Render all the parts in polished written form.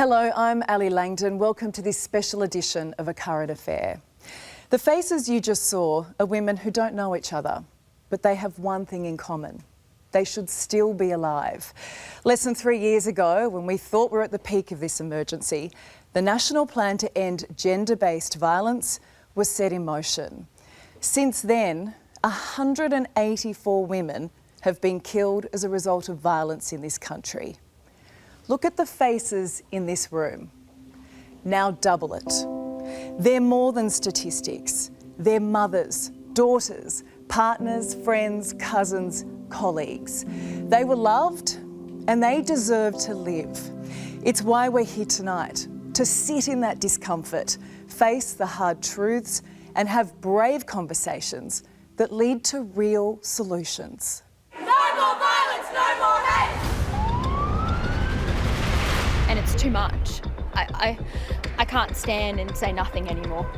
Hello, I'm Ali Langdon. Welcome to this special edition of A Current Affair. The faces you just saw are women who don't know each other, but they have one thing in common. They should still be alive. Less than 3 years ago, when we thought we were at the peak of this emergency, the National Plan to End Gender-Based Violence was set in motion. Since then, 184 women have been killed as a result of violence in this country. Look at the faces in this room. Now double it. They're more than statistics. They're mothers, daughters, partners, friends, cousins, colleagues. They were loved and they deserve to live. It's why we're here tonight, to sit in that discomfort, face the hard truths and have brave conversations that lead to real solutions. No more violence, no more hate! And it's too much. I can't stand and say nothing anymore.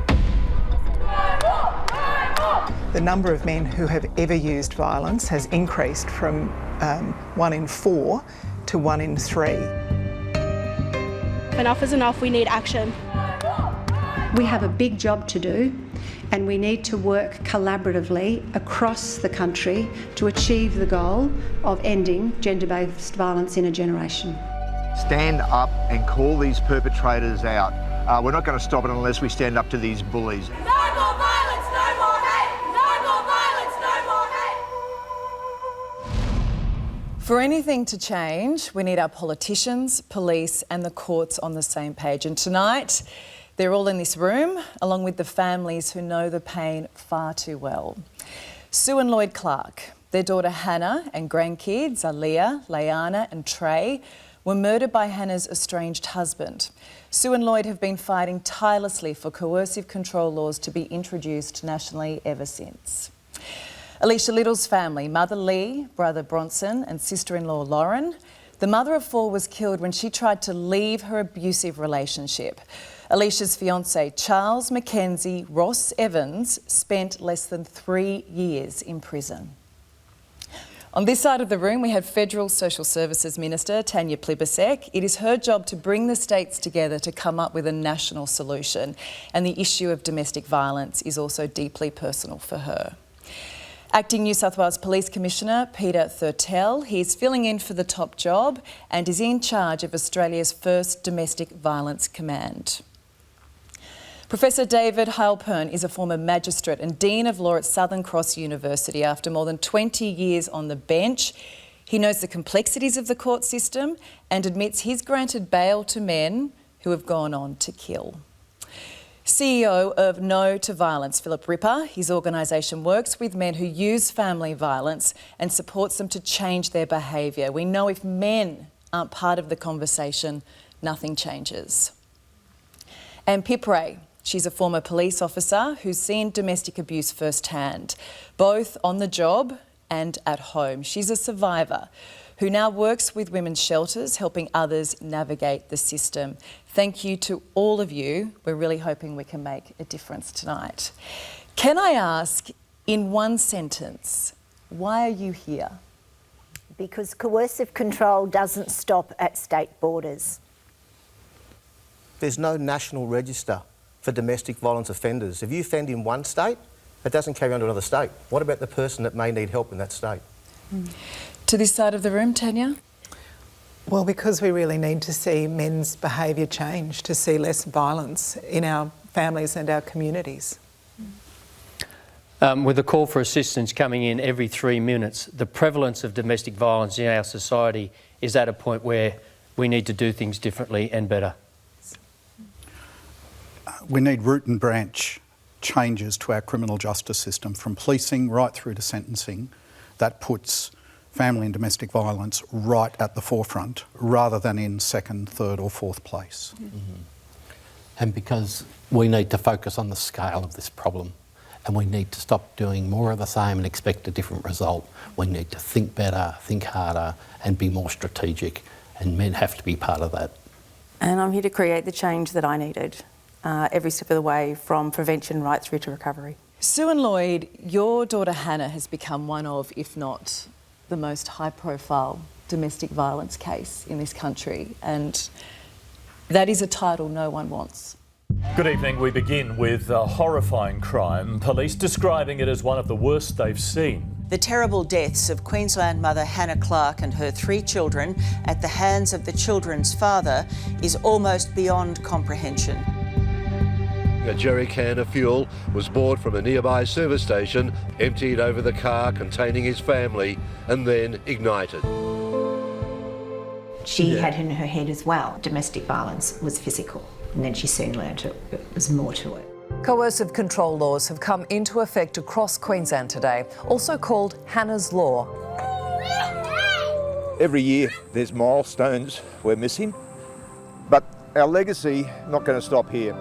The number of men who have ever used violence has increased from 1 in 4 to 1 in 3. Enough is enough, we need action. We have a big job to do and we need to work collaboratively across the country to achieve the goal of ending gender-based violence in a generation. Stand up and call these perpetrators out. We're not going to stop it unless we stand up to these bullies. No more violence, no more hate! No more violence, no more hate! For anything to change, we need our politicians, police and the courts on the same page. And tonight, they're all in this room, along with the families who know the pain far too well. Sue and Lloyd Clark, their daughter Hannah and grandkids Alicia, Leanna and Trey were murdered by Hannah's estranged husband. Sue and Lloyd have been fighting tirelessly for coercive control laws to be introduced nationally ever since. Alicia Little's family, mother Lee, brother Bronson and sister-in-law Lauren. The mother of 4 was killed when she tried to leave her abusive relationship. Alicia's fiancé, Charles Mackenzie Ross Evans, spent less than 3 years in prison. On this side of the room, we have Federal Social Services Minister Tanya Plibersek. It is her job to bring the states together to come up with a national solution, and the issue of domestic violence is also deeply personal for her. Acting New South Wales Police Commissioner Peter Thurtell, he is filling in for the top job and is in charge of Australia's first domestic violence command. Professor David Heilpern is a former magistrate and Dean of Law at Southern Cross University. After more than 20 years on the bench, he knows the complexities of the court system and admits he's granted bail to men who have gone on to kill. CEO of No to Violence, Philip Ripper, his organisation works with men who use family violence and supports them to change their behaviour. We know if men aren't part of the conversation, nothing changes. And Pip Ray. She's a former police officer who's seen domestic abuse firsthand, both on the job and at home. She's a survivor who now works with women's shelters, helping others navigate the system. Thank you to all of you. We're really hoping we can make a difference tonight. Can I ask, in one sentence, why are you here? Because coercive control doesn't stop at state borders. There's no national register for domestic violence offenders. If you offend in one state, it doesn't carry on to another state. What about the person that may need help in that state? To this side of the room, Tanya? Well, because we really need to see men's behaviour change, to see less violence in our families and our communities. With a call for assistance coming in every 3 minutes, the prevalence of domestic violence in our society is at a point where we need to do things differently and better. We need root and branch changes to our criminal justice system, from policing right through to sentencing, that puts family and domestic violence right at the forefront rather than in second, third or fourth place. And because we need to focus on the scale of this problem and we need to stop doing more of the same and expect a different result. We need to think better, think harder and be more strategic, and men have to be part of that. And I'm here to create the change that I needed. Every step of the way, from prevention right through to recovery. Sue and Lloyd, your daughter Hannah has become one of, if not the most high-profile domestic violence case in this country, and That is a title no one wants. Good evening. We begin with a horrifying crime. Police describing it as one of the worst they've seen. The terrible deaths of Queensland mother Hannah Clark and her 3 children at the hands of the children's father is almost beyond comprehension. A jerry can of fuel was bought from a nearby service station, emptied over the car containing his family, and then ignited. She had in her head as well, domestic violence was physical, and then she soon learned it was more to it. Coercive control laws have come into effect across Queensland today, also called Hannah's Law. Every year there's milestones we're missing, but our legacy not going to stop here.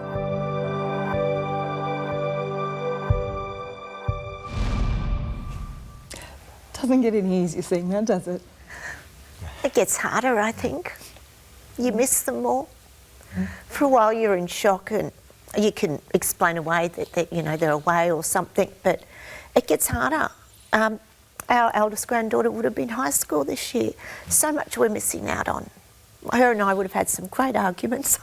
Doesn't get any easier seeing that, does it? It gets harder, I think. You miss them more. For a while you're in shock and you can explain away that you know, they're away or something, but it gets harder. Our eldest granddaughter would have been high school this year. So much we're missing out on. Her and I would have had some great arguments.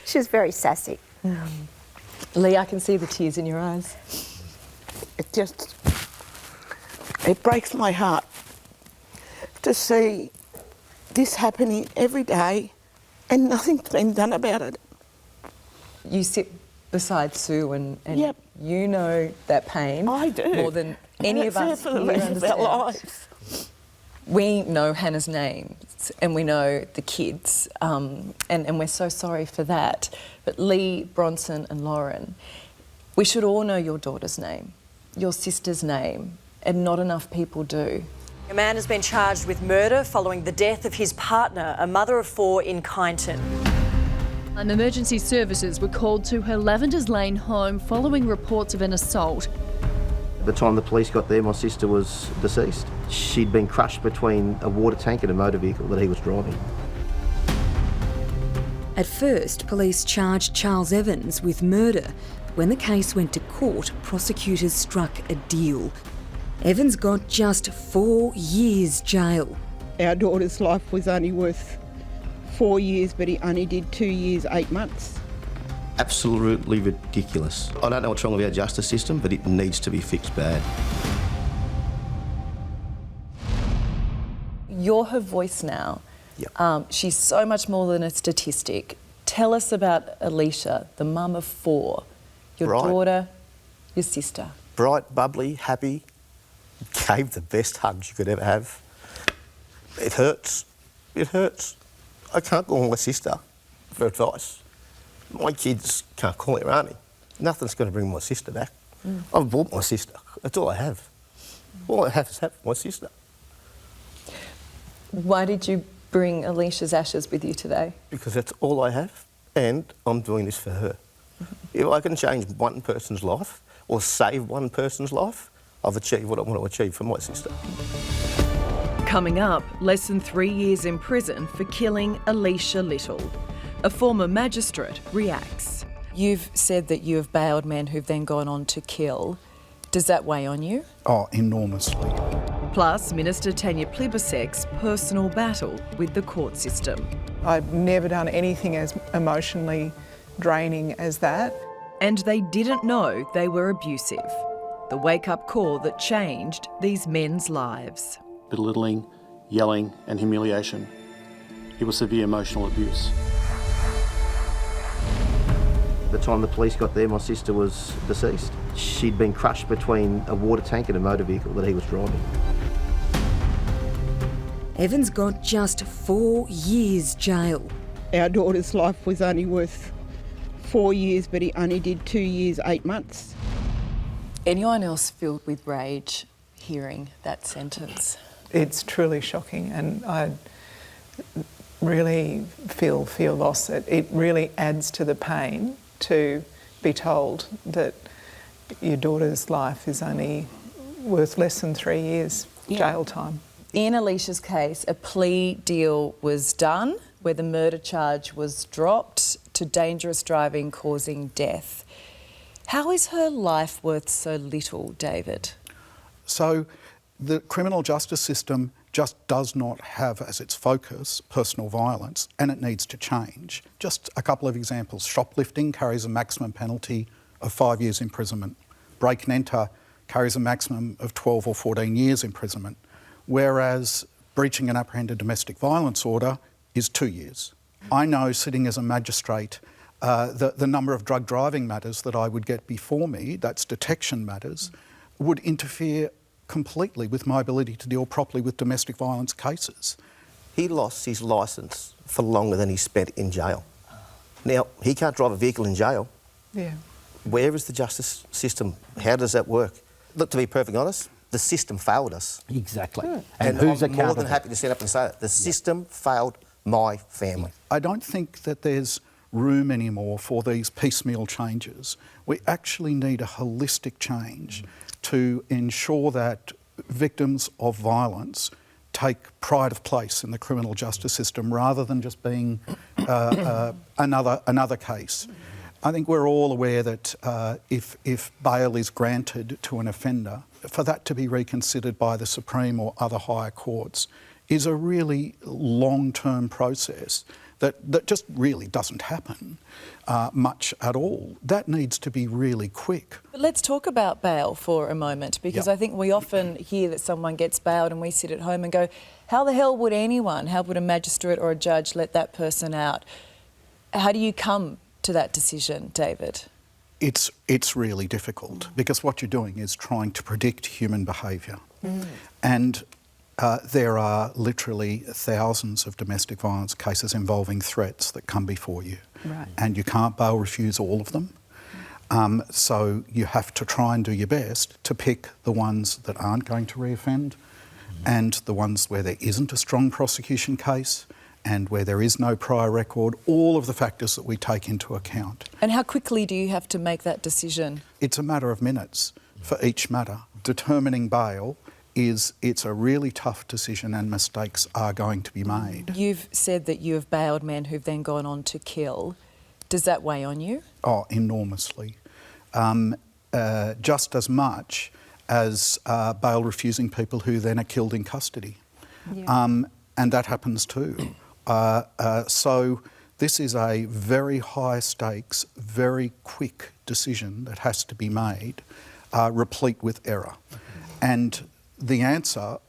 She was very sassy. Lee, I can see the tears in your eyes. It breaks my heart to see this happening every day and nothing's been done about it. You sit beside Sue and Yep. you know that pain. I do. More than any of us for the here rest of our understand. lives. We know Hannah's name and we know the kids, and we're so sorry for that. But Lee, Bronson and Lauren, we should all know your daughter's name, your sister's name, and not enough people do. A man has been charged with murder following the death of his partner, a mother of 4 in Kyneton. And emergency services were called to her Lavenders Lane home following reports of an assault. At the time the police got there, my sister was deceased. She'd been crushed between a water tank and a motor vehicle that he was driving. At first, police charged Charles Evans with murder. When the case went to court, prosecutors struck a deal. Evans got just 4 years jail. Our daughter's life was only worth 4 years, but he only did 2 years, 8 months. Absolutely ridiculous. I don't know what's wrong with our justice system, but it needs to be fixed bad. You're her voice now. Yep. She's so much more than a statistic. Tell us about Alicia, the mum of 4, your daughter, your sister. Bright, bubbly, happy, gave the best hugs you could ever have. It hurts. It hurts. I can't call my sister for advice. My kids can't call her auntie. Nothing's going to bring my sister back. I've bought my sister. That's all I have. All I have is my sister. Why did you bring Alicia's ashes with you today? Because that's all I have, and I'm doing this for her. If I can change one person's life or save one person's life, I've achieved what I want to achieve for my sister. Coming up, less than 3 years in prison for killing Alicia Little. A former magistrate reacts. You've said that you have bailed men who've then gone on to kill. Does that weigh on you? Oh, enormously. Plus, Minister Tanya Plibersek's personal battle with the court system. I've never done anything as emotionally draining as that. And they didn't know they were abusive. The wake-up call that changed these men's lives. Belittling, yelling and humiliation. It was severe emotional abuse. At the time the police got there, my sister was deceased. She'd been crushed between a water tank and a motor vehicle that he was driving. Evans got just 4 years jail. Our daughter's life was only worth 4 years, but he only did 2 years, 8 months. Anyone else filled with rage hearing that sentence? It's truly shocking, and I really feel loss. It really adds to the pain to be told that your daughter's life is only worth less than 3 years jail time. In Alicia's case, a plea deal was done where the murder charge was dropped to dangerous driving causing death. How is her life worth so little, David? So the criminal justice system just does not have as its focus personal violence, and it needs to change. Just a couple of examples. Shoplifting carries a maximum penalty of 5 years imprisonment. Break and enter carries a maximum of 12 or 14 years imprisonment, whereas breaching an apprehended domestic violence order is 2 years. I know, sitting as a magistrate, the number of drug driving matters that I would get before me, that's detection matters, would interfere completely with my ability to deal properly with domestic violence cases. He lost his licence for longer than he spent in jail. Now, he can't drive a vehicle in jail. Yeah. Where is the justice system? How does that work? Look, to be perfectly honest, the system failed us. Exactly. And who's I'm more accountable? than happy to stand up and say it. The system failed my family. I don't think that there's room anymore for these piecemeal changes. We actually need a holistic change to ensure that victims of violence take pride of place in the criminal justice system rather than just being another case. I think we're all aware that if bail is granted to an offender, for that to be reconsidered by the Supreme or other higher courts is a really long-term process that just really doesn't happen much at all. That needs to be really quick. But let's talk about bail for a moment, because I think we often hear that someone gets bailed and we sit at home and go, how the hell would anyone, how would a magistrate or a judge let that person out? How do you come to that decision, David? It's really difficult because what you're doing is trying to predict human behaviour. And there are literally thousands of domestic violence cases involving threats that come before you. Right. And you can't bail refuse all of them. So you have to try and do your best to pick the ones that aren't going to reoffend and the ones where there isn't a strong prosecution case and where there is no prior record, all of the factors that we take into account. And how quickly do you have to make that decision? It's a matter of minutes for each matter. Determining bail it's a really tough decision and mistakes are going to be made. You've said that you have bailed men who've then gone on to kill. Does that weigh on you? Oh, enormously. Just as much as bail refusing people who then are killed in custody. Yeah. And that happens too. So this is a very high stakes, very quick decision that has to be made, replete with error. And the answer,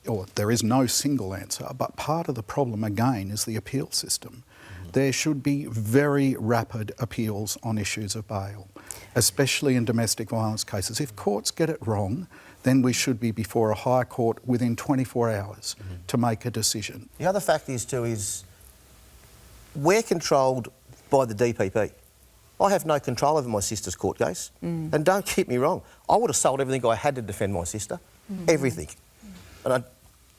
or there is no single answer, but part of the problem again is the appeal system. There should be very rapid appeals on issues of bail, especially in domestic violence cases. If courts get it wrong, then we should be before a higher court within 24 hours to make a decision. The other fact is too is we're controlled by the DPP. I have no control over my sister's court case. And don't get me wrong, I would have sold everything I had to defend my sister. Everything. And I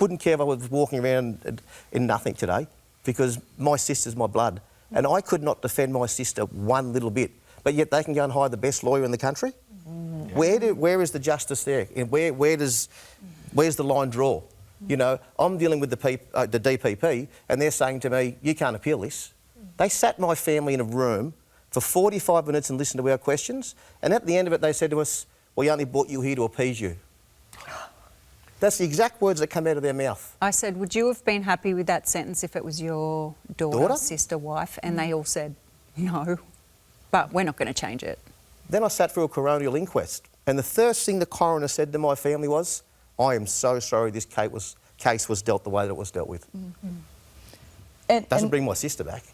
wouldn't care if I was walking around in nothing today because my sister's my blood. And I could not defend my sister one little bit. But yet they can go and hire the best lawyer in the country? Where is the justice there? Where's the line draw? You know, I'm dealing with the DPP and they're saying to me, you can't appeal this. They sat my family in a room for 45 minutes and listened to our questions, and at the end of it they said to us, we only brought you here to appease you. That's the exact words that come out of their mouth. I said, would you have been happy with that sentence if it was your daughter? Sister, wife? And they all said, no, but we're not going to change it. Then I sat through a coronial inquest, and the first thing the coroner said to my family was, I am so sorry this case was dealt the way that it was dealt with. Doesn't bring my sister back.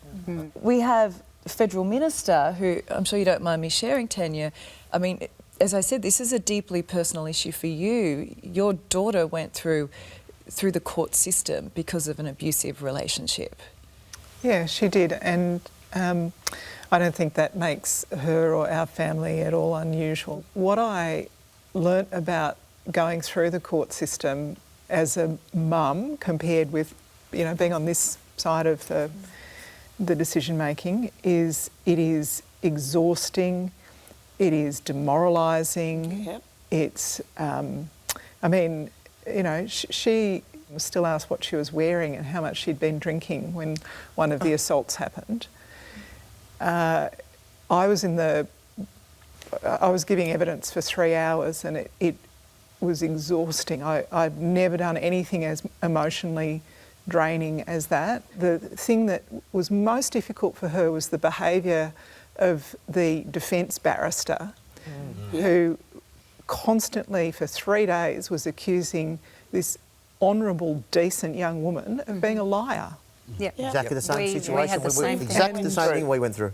We have a federal minister who, I'm sure you don't mind me sharing, Tanya. I mean, as I said, this is a deeply personal issue for you. Your daughter went through the court system because of an abusive relationship. Yeah, she did, and I don't think that makes her or our family at all unusual. What I learnt about going through the court system as a mum compared with, you know, being on this side of the decision making is it is exhausting. It is demoralising. Yep. It's, I mean, you know, she was still asked what she was wearing and how much she'd been drinking when one of the assaults happened. I was giving evidence for 3 hours and was exhausting. I've never done anything as emotionally draining as that. The thing that was most difficult for her was the behaviour of the defence barrister, who constantly for 3 days was accusing this honourable, decent young woman of being a liar. Yeah. Exactly the same situation. We had the same thing. Exactly the same thing we went through.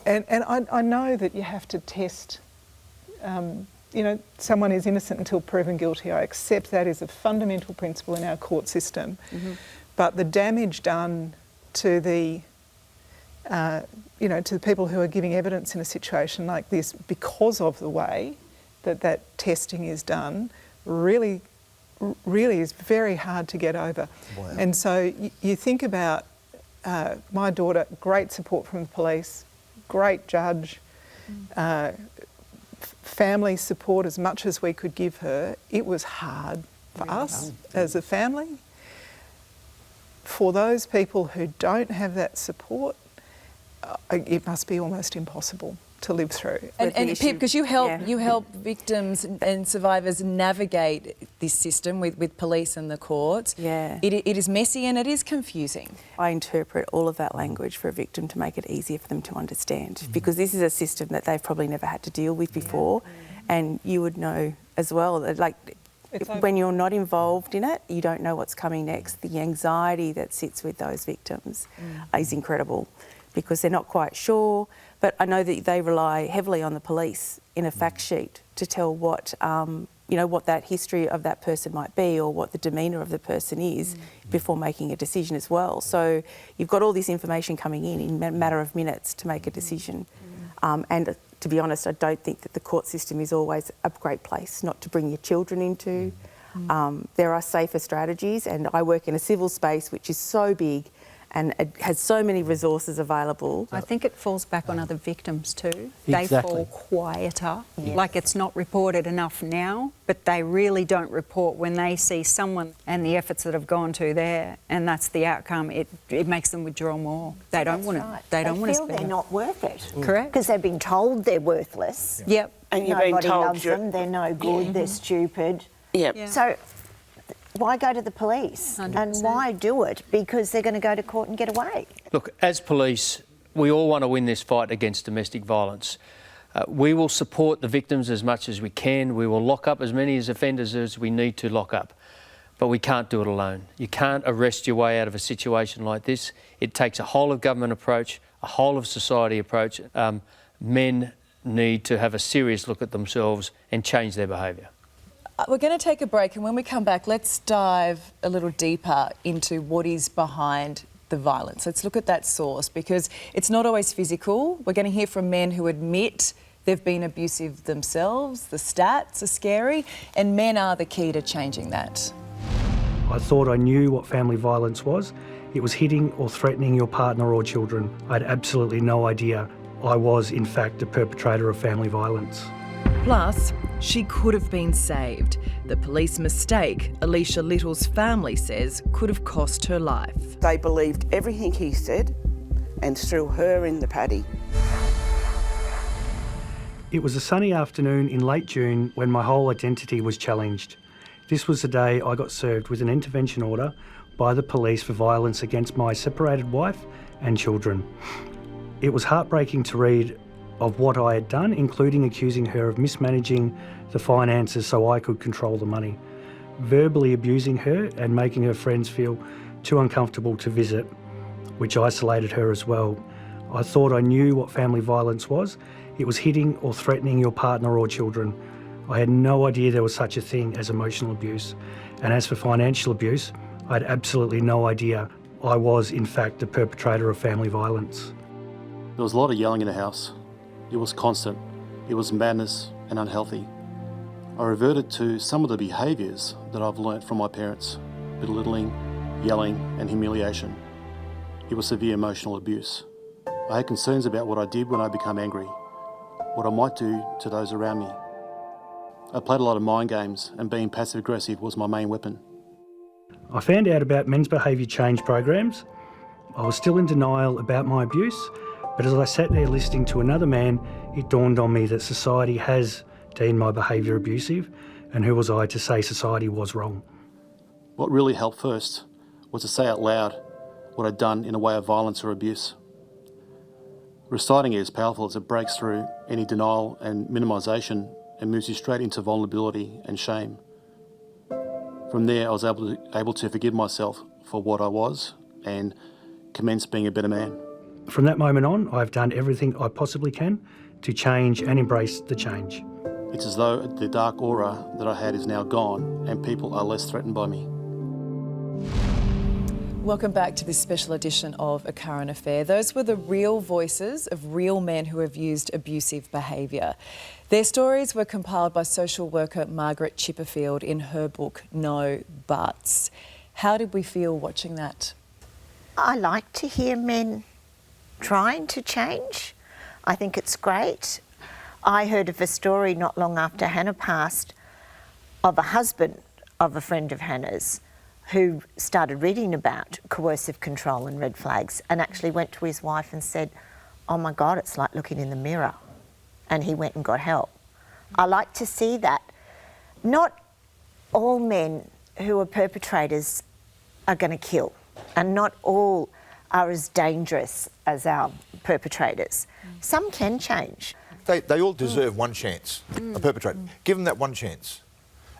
And I know that you have to test, you know, someone is innocent until proven guilty. I accept that is a fundamental principle in our court system. But the damage done to the, you know, to the people who are giving evidence in a situation like this because of the way that that testing is done really is very hard to get over. Wow. And so you think about my daughter, great support from the police, great judge, family support as much as we could give her. It was hard for us as a family. For those people who don't have that support, it must be almost impossible to live through. And Pip, because you help victims and survivors navigate this system with police and the courts. Yeah. It is messy and it is confusing. I interpret all of that language for a victim to make it easier for them to understand, because this is a system that they've probably never had to deal with before, and you would know as well that, like, when you're not involved in it, you don't know what's coming next. The anxiety that sits with those victims is incredible, because they're not quite sure. But I know that they rely heavily on the police in a fact sheet to tell what, you know, what that history of that person might be, or what the demeanour of the person is before making a decision as well. So you've got all this information coming in a matter of minutes to make a decision. And to be honest, I don't think that the court system is always a great place not to bring your children into. There are safer strategies, and I work in a civil space which is so big and it has so many resources available. I think it falls back on other victims too. Exactly. They fall quieter. Like, it's not reported enough now, but they really don't report when they see someone and the efforts that have gone to there, and that's the outcome. It makes them withdraw more. They don't want to. They don't want to feel spend. they're not worth it. Correct. Because they've been told they're worthless. Yep. And you've been Nobody told loves them. They're no good. They're stupid. Yep. So why go to the police? 100%. And why do it? Because they're going to go to court and get away. Look, as police, we all want to win this fight against domestic violence. We will support the victims as much as we can. We will lock up as many offenders as we need to lock up. But we can't do it alone. You can't arrest your way out of a situation like this. It takes a whole of government approach, a whole of society approach. Men need to have a serious look at themselves and change their behaviour. We're going to take a break, and when we come back, let's dive a little deeper into what is behind the violence. Let's look at that source, because it's not always physical. We're going to hear from men who admit they've been abusive themselves. The stats are scary, and men are the key to changing that. I thought I knew what family violence was. It was hitting or threatening your partner or children. I had absolutely no idea I was, in fact, a perpetrator of family violence. Plus, she could have been saved. The police mistake, Alicia Little's family says, could have cost her life. They believed everything he said and threw her in the paddy. It was a sunny afternoon in late June when my whole identity was challenged. This was the day I got served with an intervention order by the police for violence against my separated wife and children. It was heartbreaking to read of what I had done, including accusing her of mismanaging the finances so I could control the money, verbally abusing her and making her friends feel too uncomfortable to visit, which isolated her as well. I thought I knew what family violence was. It was hitting or threatening your partner or children. I had no idea there was such a thing as emotional abuse. And as for financial abuse, I had absolutely no idea I was, in fact, a perpetrator of family violence. There was a lot of yelling in the house. It was constant. It was madness and unhealthy. I reverted to some of the behaviours that I've learnt from my parents: belittling, yelling and humiliation. It was severe emotional abuse. I had concerns about what I did when I became angry, what I might do to those around me. I played a lot of mind games, and being passive aggressive was my main weapon. I found out about men's behaviour change programs. I was still in denial about my abuse, but as I sat there listening to another man, it dawned on me that society has deemed my behaviour abusive, and who was I to say society was wrong? What really helped first was to say out loud what I'd done in a way of violence or abuse. Reciting it is powerful as it breaks through any denial and minimisation and moves you straight into vulnerability and shame. From there, I was able to forgive myself for what I was and commence being a better man. From that moment on, I've done everything I possibly can to change and embrace the change. It's as though the dark aura that I had is now gone and people are less threatened by me. Welcome back to this special edition of A Current Affair. Those were the real voices of real men who have used abusive behaviour. Their stories were compiled by social worker Margaret Chipperfield in her book No Buts. How did we feel watching that? I like to hear men trying to change. I think it's great. I heard of a story not long after Hannah passed of a husband of a friend of Hannah's who started reading about coercive control and red flags and actually went to his wife and said, "Oh my God, it's like looking in the mirror." And he went and got help. I like to see that. Not all men who are perpetrators are going to kill, and not all are as dangerous as our perpetrators. Some can change. They all deserve one chance, a perpetrator. Give them that one chance.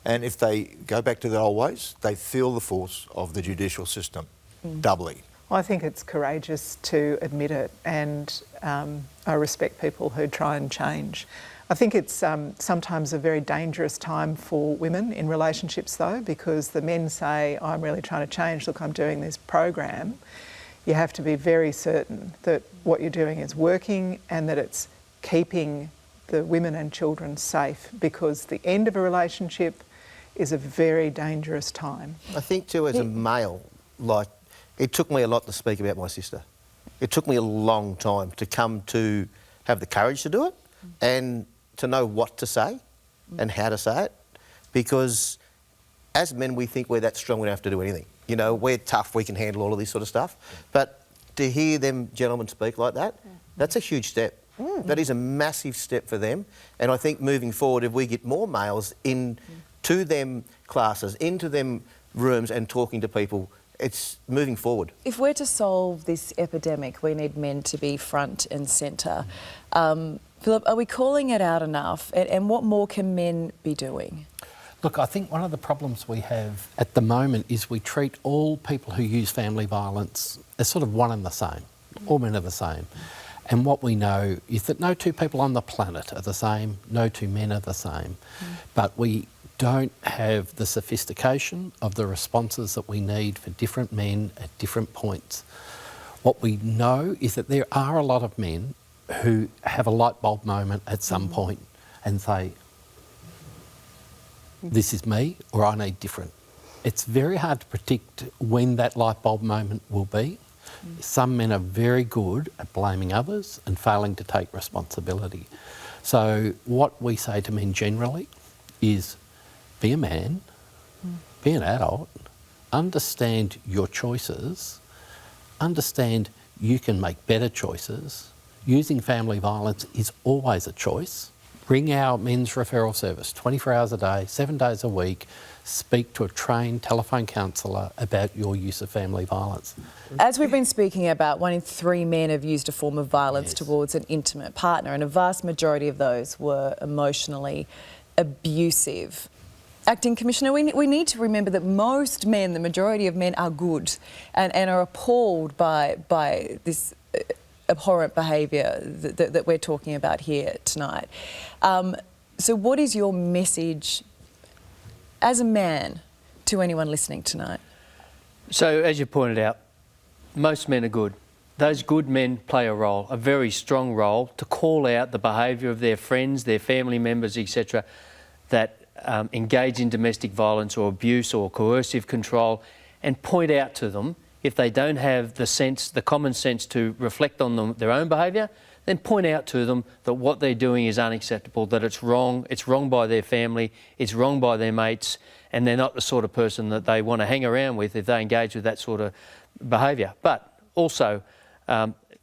And if they go back to their old ways, they feel the force of the judicial system doubly. I think it's courageous to admit it, and I respect people who try and change. I think it's sometimes a very dangerous time for women in relationships though, because the men say, "I'm really trying to change, look, I'm doing this program." You have to be very certain that what you're doing is working and that it's keeping the women and children safe, because the end of a relationship is a very dangerous time. I think too, as a male, like, it took me a lot to speak about my sister. It took me a long time to come to have the courage to do it and to know what to say and how to say it, because as men we think we're that strong we don't have to do anything. You know, we're tough, we can handle all of this sort of stuff. But to hear them gentlemen speak like that, that's a huge step. That is a massive step for them. And I think moving forward, if we get more males into them classes, into them rooms and talking to people, it's moving forward. If we're to solve this epidemic, we need men to be front and centre. Philip, are we calling it out enough? And what more can men be doing? Look, I think one of the problems we have at the moment is we treat all people who use family violence as sort of one and the same. All men are the same. And what we know is that no two people on the planet are the same, no two men are the same. But we don't have the sophistication of the responses that we need for different men at different points. What we know is that there are a lot of men who have a light bulb moment at some point and say, "This is me," or "I need different." It's very hard to predict when that light bulb moment will be. Some men are very good at blaming others and failing to take responsibility. So what we say to men generally is, be a man, be an adult, understand your choices, understand you can make better choices. Using family violence is always a choice. Ring our men's referral service 24 hours a day, 7 days a week. Speak to a trained telephone counsellor about your use of family violence. As we've been speaking about, 1 in 3 men have used a form of violence towards an intimate partner, and a vast majority of those were emotionally abusive. Acting Commissioner, we need to remember that most men, the majority of men, are good and are appalled by this abhorrent behaviour that we're talking about here tonight. So what is your message as a man to anyone listening tonight? So, as you pointed out, most men are good. Those good men play a role, a very strong role, to call out the behaviour of their friends, their family members, etc., that engage in domestic violence or abuse or coercive control, and point out to them, if they don't have the common sense to reflect on their own behaviour, then point out to them that what they're doing is unacceptable, that it's wrong by their family, it's wrong by their mates, and they're not the sort of person that they want to hang around with if they engage with that sort of behaviour. But also,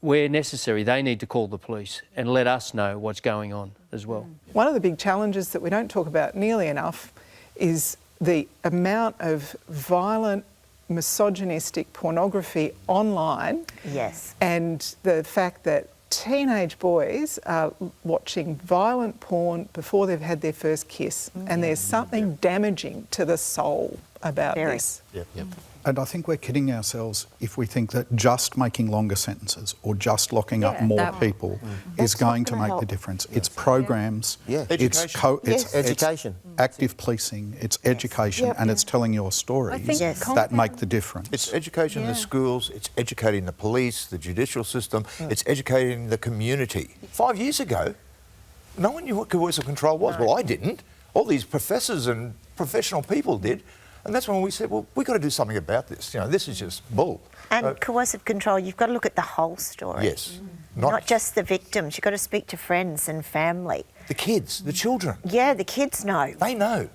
where necessary, they need to call the police and let us know what's going on as well. One of the big challenges that we don't talk about nearly enough is the amount of violent, misogynistic pornography online. Yes. And the fact that teenage boys are watching violent porn before they've had their first kiss. And there's something damaging to the soul about this. And I think we're kidding ourselves if we think that just making longer sentences or just locking up more people is going to make the difference. It's programs, it's education, active policing, it's education, and it's telling your stories that make the difference. It's educating the schools, it's educating the police, the judicial system, it's educating the community. 5 years ago, no one knew what coercive control was. Well, I didn't. All these professors and professional people did. And that's when we said, well, we've got to do something about this. You know, this is just bull. And coercive control, you've got to look at the whole story. Yes. Not just the victims. You've got to speak to friends and family. The kids, the children. Yeah, the kids know. They know.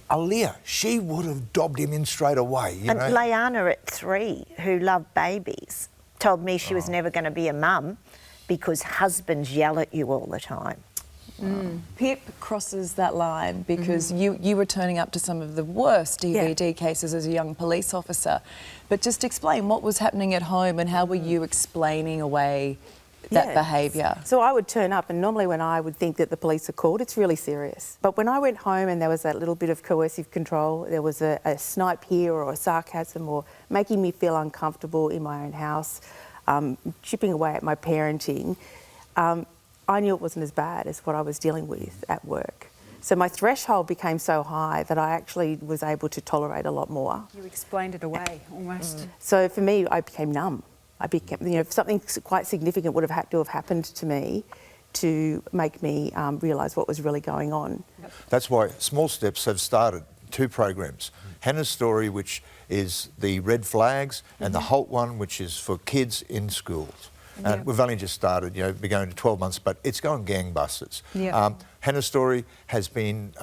Alicia, she would have dobbed him in straight away. You And know? Leanna at 3, who loved babies, told me she was never going to be a mum because husbands yell at you all the time. Pip crosses that line because you were turning up to some of the worst DVD cases as a young police officer. But just explain what was happening at home and how were you explaining away that behaviour? So I would turn up, and normally when I would think that the police are called, it's really serious. But when I went home and there was that little bit of coercive control, there was a snipe here or a sarcasm or making me feel uncomfortable in my own house, chipping away at my parenting, I knew it wasn't as bad as what I was dealing with at work. So my threshold became so high that I actually was able to tolerate a lot more. You explained it away, almost. So for me, I became numb. I became, you know, something quite significant would have had to have happened to me to make me realise what was really going on. That's why Small Steps have started 2 programs. Hannah's Story, which is the red flags, and the Holt one, which is for kids in schools. We've only just started, you know, been going to 12 months, but it's going gangbusters. Hannah's Story has been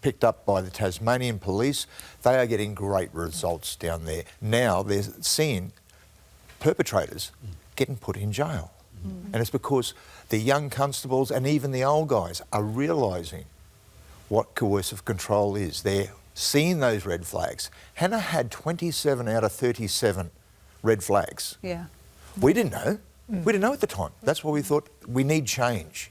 picked up by the Tasmanian Police. They are getting great results down there. Now they're seeing perpetrators getting put in jail. And it's because the young constables and even the old guys are realising what coercive control is. They're seeing those red flags. Hannah had 27 out of 37 red flags. We didn't know. We didn't know at the time. That's why we thought we need change.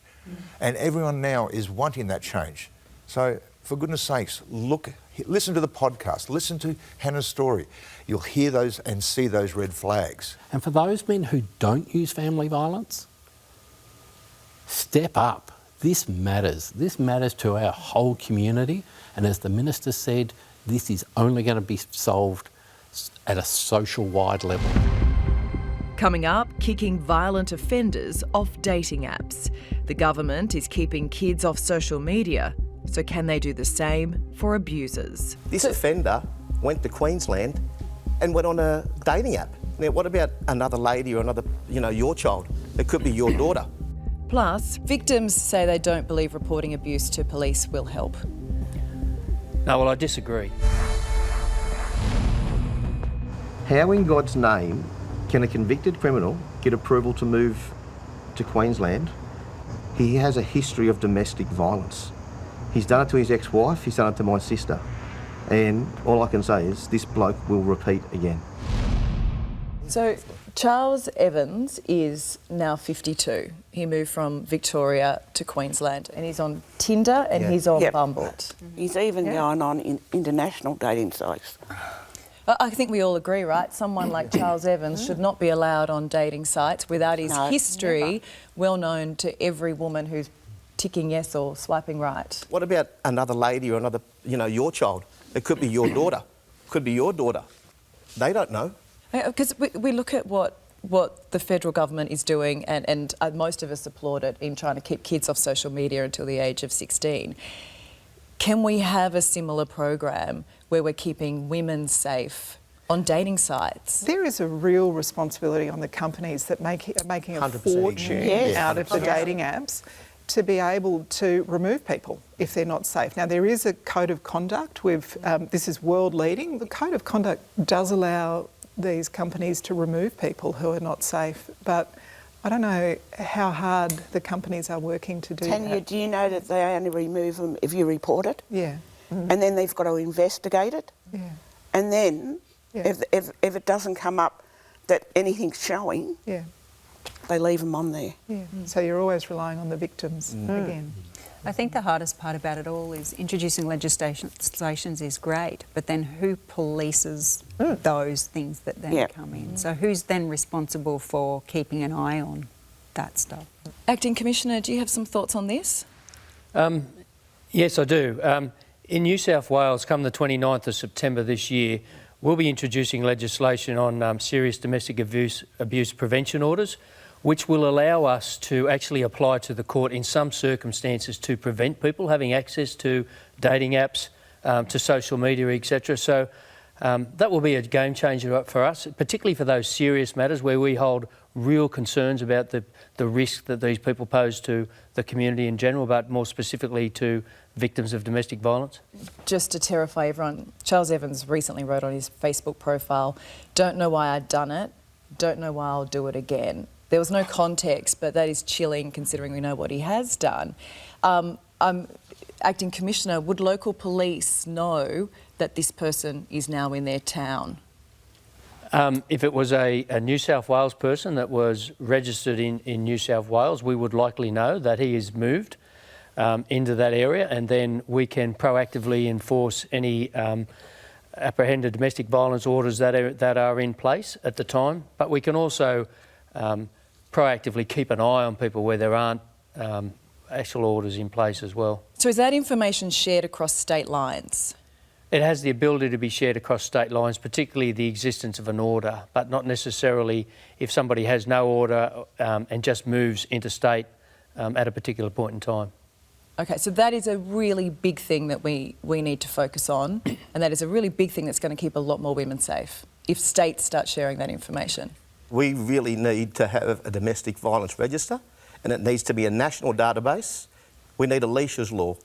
And everyone now is wanting that change. So, for goodness sakes, listen to the podcast, listen to Hannah's Story. You'll hear those and see those red flags. And for those men who don't use family violence, step up. This matters. This matters to our whole community. And as the Minister said, this is only going to be solved at a social-wide level. Coming up, kicking violent offenders off dating apps. The government is keeping kids off social media, so can they do the same for abusers? This offender went to Queensland and went on a dating app. Now, what about another lady or another, you know, your child? It could be your daughter. Plus, victims say they don't believe reporting abuse to police will help. No, well, I disagree. How in God's name can a convicted criminal get approval to move to Queensland? He has a history of domestic violence. He's done it to his ex-wife, he's done it to my sister. And all I can say is this bloke will repeat again. So, Charles Evans is now 52. He moved from Victoria to Queensland and he's on Tinder and he's on Bumble. He's even going on in international dating sites. I think we all agree, right? Someone like Charles Evans should not be allowed on dating sites without his history well known to every woman who's ticking yes or swiping right. What about another lady or another, you know, your child? It could be your daughter. Could be your daughter. They don't know. Because we look at what the federal government is doing and most of us applaud it in trying to keep kids off social media until the age of 16. Can we have a similar program where we're keeping women safe on dating sites? There is a real responsibility on the companies that are making a 100%. fortune out of the dating apps to be able to remove people if they're not safe. Now, there is a code of conduct. This is world leading. The code of conduct does allow these companies to remove people who are not safe, but I don't know how hard the companies are working to do Tanya, that. do you know that they only remove them if you report it? Yeah. and then they've got to investigate it. Yeah. And then, Yeah. if it doesn't come up that anything's showing, Yeah. they leave them on there. Yeah. So you're always relying on the victims again. I think the hardest part about it all is introducing legislations is great, but then who polices those things that then come in? So who's then responsible for keeping an eye on that stuff? Acting Commissioner, do you have some thoughts on this? Yes, I do. In New South Wales, come the 29th of September this year, we'll be introducing legislation on serious domestic abuse prevention orders, which will allow us to actually apply to the court in some circumstances to prevent people having access to dating apps, to social media, etc. So that will be a game changer for us, particularly for those serious matters where we hold real concerns about the risk that these people pose to the community in general, but more specifically to victims of domestic violence. Just to terrify everyone, Charles Evans recently wrote on his Facebook profile, "Don't know why I'd done it, don't know why I'll do it again." There was no context, but that is chilling considering we know what he has done. Acting Commissioner, would local police know that this person is now in their town? If it was a New South Wales person that was registered in New South Wales, we would likely know that he is moved into that area, and then we can proactively enforce any apprehended domestic violence orders that are in place at the time. But we can also proactively keep an eye on people where there aren't actual orders in place as well. So is that information shared across state lines? It has the ability to be shared across state lines, particularly the existence of an order, but not necessarily if somebody has no order and just moves interstate at a particular point in time. Okay, so that is a really big thing that we need to focus on, and that is a really big thing that's going to keep a lot more women safe if states start sharing that information. We really need to have a domestic violence register, and it needs to be a national database. We need Alicia's law.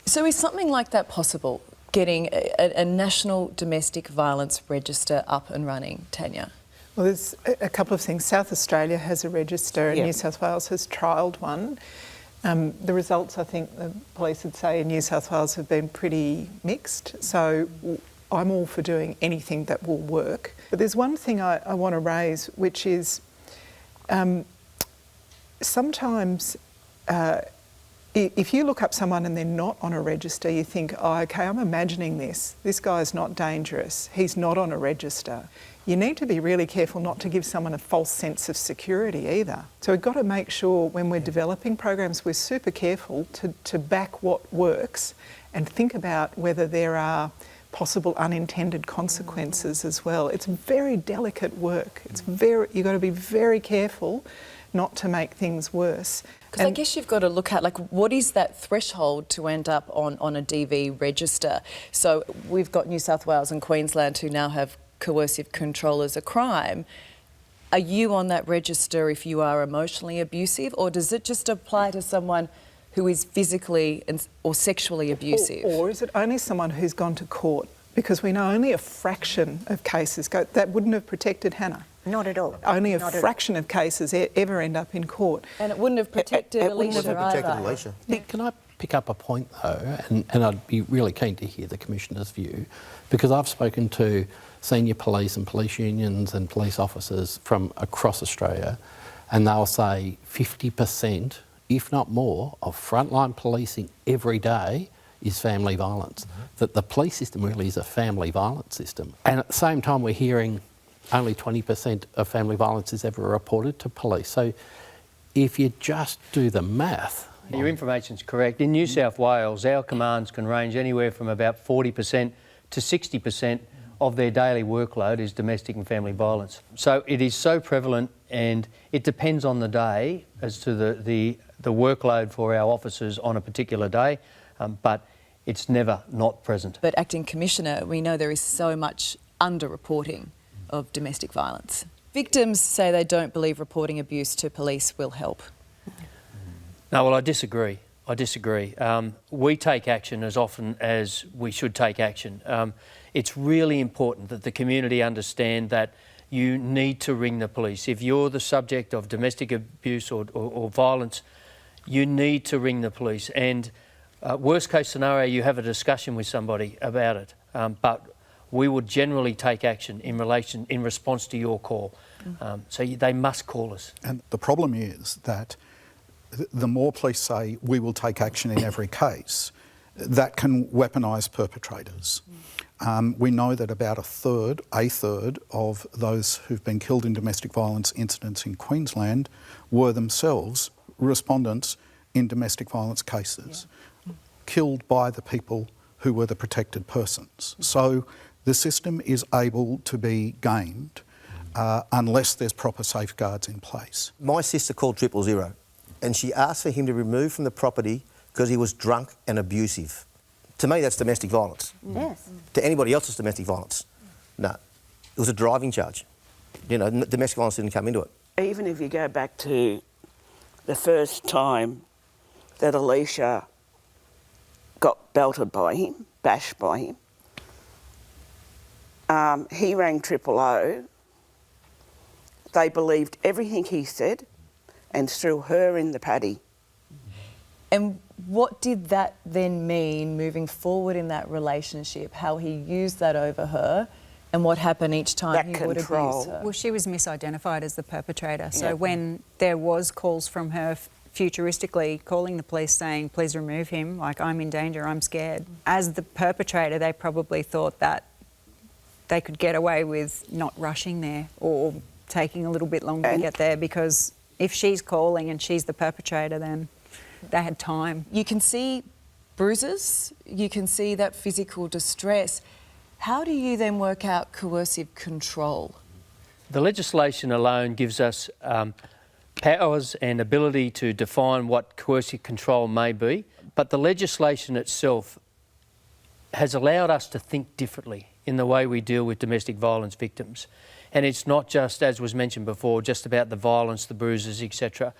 So is something like that possible, getting a national domestic violence register up and running, Tanya? Well, there's a couple of things. South Australia has a register and New South Wales has trialled one. The results, I think the police would say in New South Wales have been pretty mixed. So I'm all for doing anything that will work. But there's one thing I want to raise, which is sometimes if you look up someone and they're not on a register, you think, oh, okay, I'm imagining this. This guy's not dangerous. He's not on a register. You need to be really careful not to give someone a false sense of security either. So we've got to make sure when we're developing programs, we're super careful to back what works and think about whether there are possible unintended consequences as well. It's very delicate work. You've got to be very careful not to make things worse. Because I guess you've got to look at, like, what is that threshold to end up on a DV register? So we've got New South Wales and Queensland who now have coercive control as a crime. Are you on that register if you are emotionally abusive, or does it just apply to someone who is physically or sexually abusive? Or is it only someone who's gone to court? Because we know only a fraction of cases that wouldn't have protected Hannah. Not at all. Only a fraction of cases ever end up in court. And it wouldn't have protected Alicia either. Alicia. Can I pick up a point though, and I'd be really keen to hear the Commissioner's view, because I've spoken to senior police and police unions and police officers from across Australia, and they'll say 50%, if not more, of frontline policing every day is family violence. That the police system really is a family violence system. And at the same time we're hearing only 20% of family violence is ever reported to police. So if you just do the math... Your information's correct. In New South Wales, our commands can range anywhere from about 40% to 60% of their daily workload is domestic and family violence. So it is so prevalent, and it depends on the day as to the workload for our officers on a particular day, but it's never not present. But Acting Commissioner, we know there is so much under-reporting of domestic violence. Victims say they don't believe reporting abuse to police will help. No, well, I disagree. We take action as often as we should take action. It's really important that the community understand that you need to ring the police. If you're the subject of domestic abuse or violence, you need to ring the police. And Worst case scenario, you have a discussion with somebody about it, but we would generally take action in response to your call. So they must call us. And the problem is that the more police say we will take action in every case, that can weaponise perpetrators. We know that about a third of those who've been killed in domestic violence incidents in Queensland were themselves respondents in domestic violence cases, killed by the people who were the protected persons. So the system is able to be gamed unless there's proper safeguards in place. My sister called 000 and she asked for him to remove from the property because he was drunk and abusive. To me, that's domestic violence. Yes. To anybody else, it's domestic violence. No. It was a driving charge. You know, domestic violence didn't come into it. Even if you go back to the first time that Alicia got belted by him, bashed by him, he rang 000. They believed everything he said and threw her in the paddy. And what did that then mean moving forward in that relationship? How he used that over her and what happened each time he would abuse her? Well, she was misidentified as the perpetrator. So when there was calls from her futuristically calling the police saying, please remove him, like, I'm in danger, I'm scared. As the perpetrator, they probably thought that they could get away with not rushing there or taking a little bit longer to get there, because if she's calling and she's the perpetrator, then they had time. You can see bruises, you can see that physical distress. How do you then work out coercive control? The legislation alone gives us powers and ability to define what coercive control may be, but the legislation itself has allowed us to think differently in the way we deal with domestic violence victims. And it's not just, as was mentioned before, just about the violence, the bruises, etc.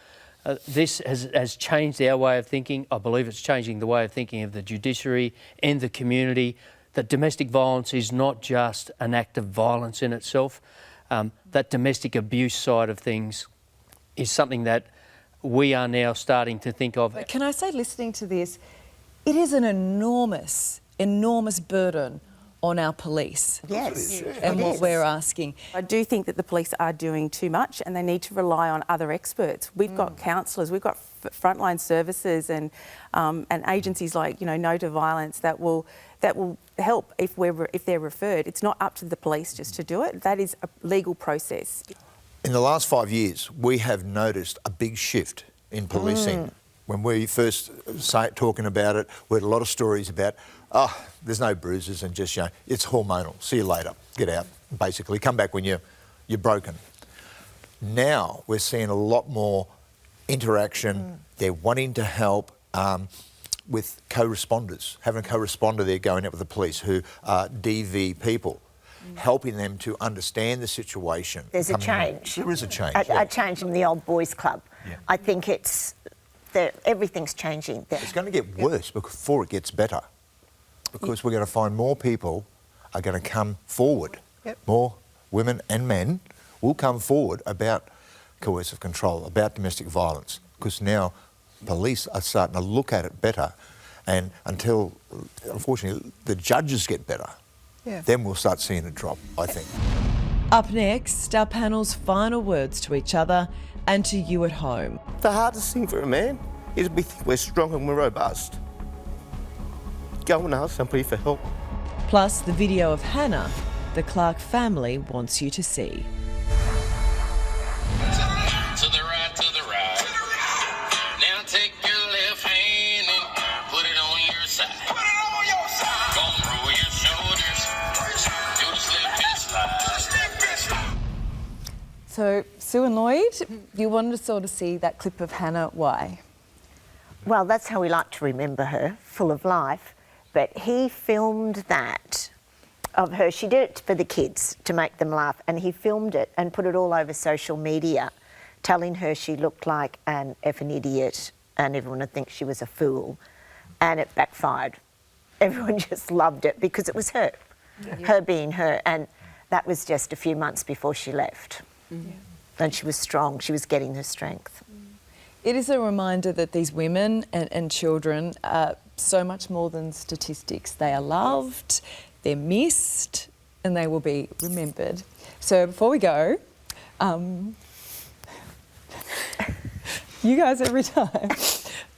This has changed our way of thinking. I believe it's changing the way of thinking of the judiciary and the community, that domestic violence is not just an act of violence in itself. That domestic abuse side of things is something that we are now starting to think of. But can I say, listening to this, it is an enormous, enormous burden on our police. Yes. And what we're asking. I do think that the police are doing too much and they need to rely on other experts. We've got counsellors, we've got frontline services and agencies like, No to Violence that will help if they're referred. It's not up to the police just to do it. That is a legal process. In the last 5 years, we have noticed a big shift in policing. When we first started talking about it, we had a lot of stories about, there's no bruises and just, it's hormonal. See you later. Get out. Basically, come back when you're broken. Now we're seeing a lot more interaction. They're wanting to help with co-responders, having a co-responder there going out with the police who are DV people, helping them to understand the situation. There's a change. There is a change. A change in the old boys club. Yeah. I think everything's changing there. It's going to get worse before it gets better, because we're going to find more people are going to come forward. More women and men will come forward about coercive control, about domestic violence, because now police are starting to look at it better, and until, unfortunately, the judges get better, then we'll start seeing it drop, I think. Up next, our panel's final words to each other and to you at home. The hardest thing for a man is we think we're strong and we're robust. Go and ask somebody for help. Plus the video of Hannah the Clark family wants you to see. To the right, to the right. Now take your left hand and put it on your side. Put it on your side. Gonna roll your shoulders. Do the slip and slide. So, Sue and Lloyd, you wanted to sort of see that clip of Hannah. Why? Well, that's how we like to remember her, full of life. But he filmed that of her. She did it for the kids to make them laugh, and he filmed it and put it all over social media, telling her she looked like an effing idiot and everyone would think she was a fool. And it backfired. Everyone just loved it because it was her, her being her. And that was just a few months before she left. And she was strong. She was getting her strength. It is a reminder that these women and children so much more than statistics. They are loved, they're missed, and they will be remembered. So before we go, you guys every time,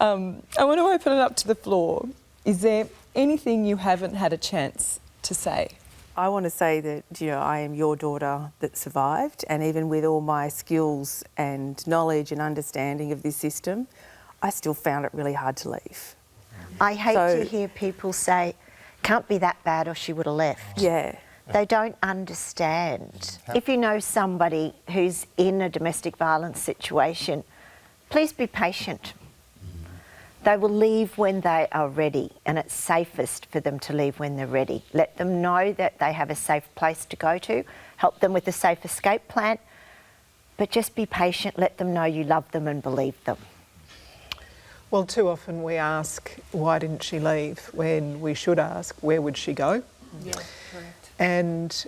I want to open it up to the floor. Is there anything you haven't had a chance to say? I want to say that, you know, I am your daughter that survived, and even with all my skills and knowledge and understanding of this system, I still found it really hard to leave. I hate to hear people say, can't be that bad or she would have left. Yeah. They don't understand. If you know somebody who's in a domestic violence situation, please be patient. They will leave when they are ready, and it's safest for them to leave when they're ready. Let them know that they have a safe place to go to, help them with a safe escape plan, but just be patient, let them know you love them and believe them. Well, too often we ask, why didn't she leave, when we should ask, where would she go? Yeah, correct. And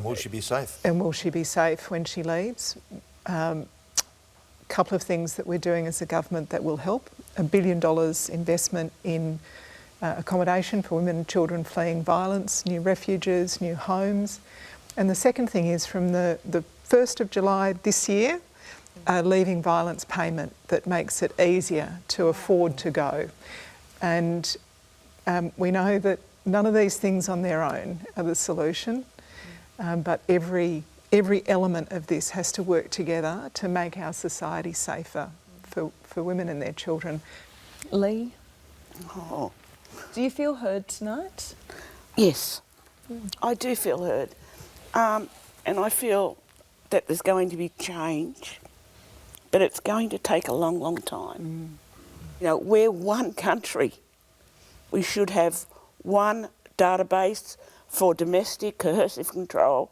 will she be safe? And will she be safe when she leaves? Couple of things that we're doing as a government that will help. $1 billion investment in accommodation for women and children fleeing violence, new refuges, new homes. And the second thing is from the 1st of July this year, leaving violence payment that makes it easier to afford to go. And we know that none of these things on their own are the solution, but every element of this has to work together to make our society safer for women and their children. Lee? Oh. Do you feel heard tonight? Yes, I do feel heard. And I feel that there's going to be change, but it's going to take a long, long time. You know, we're one country. We should have one database for domestic coercive control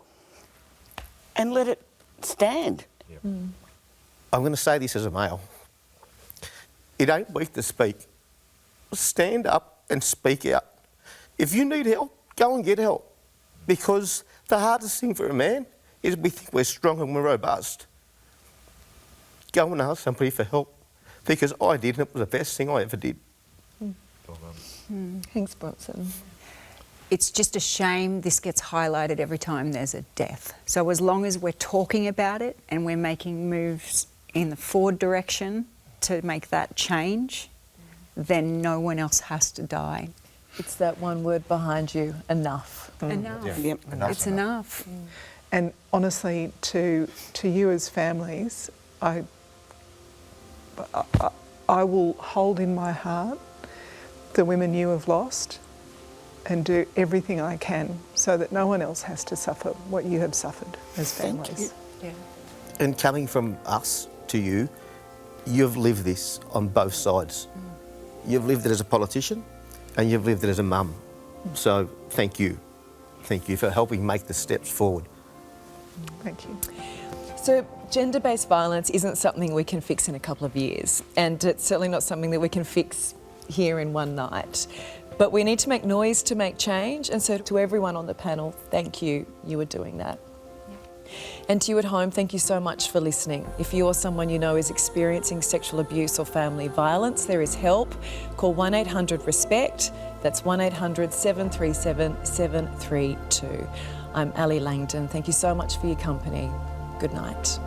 and let it stand. I'm going to say this as a male. It ain't weak to speak. Stand up and speak out. If you need help, go and get help. Because the hardest thing for a man is we think we're strong and we're robust. Go and ask somebody for help. Because I did, and it was the best thing I ever did. Thanks, Bronson. It's just a shame this gets highlighted every time there's a death. So as long as we're talking about it and we're making moves in the forward direction to make that change, then no one else has to die. It's that one word behind you, enough. Enough. Yeah. Yep. It's enough. And honestly, to you as families, I will hold in my heart the women you have lost and do everything I can so that no one else has to suffer what you have suffered as families. Yeah. And coming from us to you, you've lived this on both sides. You've lived it as a politician and you've lived it as a mum. So thank you. Thank you for helping make the steps forward. Thank you. So gender-based violence isn't something we can fix in a couple of years, and it's certainly not something that we can fix here in one night. But we need to make noise to make change, and so to everyone on the panel, thank you, you are doing that. And to you at home, thank you so much for listening. If you or someone you know is experiencing sexual abuse or family violence, there is help. Call 1-800-RESPECT. That's 1-800-737-732. I'm Ali Langdon. Thank you so much for your company. Good night.